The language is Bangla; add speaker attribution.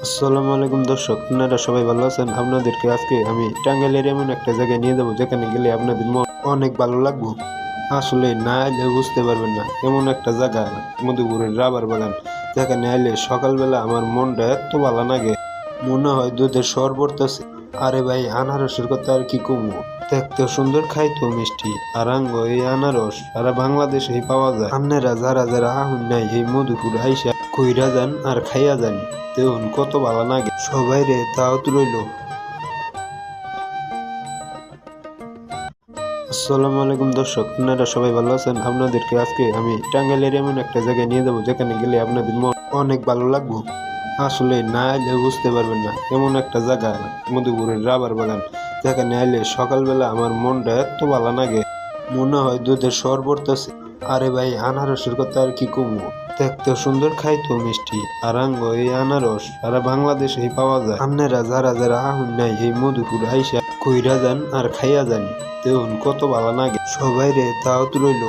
Speaker 1: আসসালামু আলাইকুম দর্শক, আপনারা সবাই ভালো আছেন? আপনাদেরকে আজকে আমি টাঙ্গাইলের এমন একটা জায়গায় নিয়ে যাবো যেখানে গেলে আপনাদের মন অনেক ভালো লাগবে। আসলে না এলে বুঝতে পারবেন না, এমন একটা জায়গা মধুপুরের রাবার বাগান, যেখানে এলে সকালবেলা আমার মনটা এত ভালো লাগে, মনে হয় দুধের শর পড়তেছে। আরে ভাই, আনারসের কথা আর কি কমু, দেখতে সুন্দর, খাইতো মিষ্টি। আর আঙ্গ এই আনারস সারা বাংলাদেশেই পাওয়া যায়। আপনারা যারা যারা আহুন নাই এই মধুপুর আইসা কইরা যান আর খাইয়া যান, দেখুন কত ভালো লাগে। সবাই রে দাওয়াত রইল। আসসালামু আলাইকুম দর্শক, আপনারা সবাই ভালো আছেন? আপনাদেরকে আজকে আমি টাঙ্গাইলের এমন একটা জায়গায় নিয়ে যাবো যেখানে গেলে আপনাদের মন অনেক ভালো লাগবে। আসলে না এলে বুঝতে পারবেন না, এমন একটা জায়গা মধুপুরের রাবার বাগান, যেখানে এলে সকালবেলা আমার মনটা এত ভালো লাগে, মনে হয় দুধের শর পড়তেছে। আরে ভাই, আনারসের কথা আর কি কমু, দেখতে সুন্দর, খাইতো মিষ্টি। আর আঙ্গ এই আনারস সারা বাংলাদেশেই পাওয়া যায়। আপনারা যারা যারা আহুন নাই এই মধুপুর আইসা কইরা যান আর খাইয়া যান, দেখুন কত ভালো লাগে। সবাই রে দাওয়াত রইল।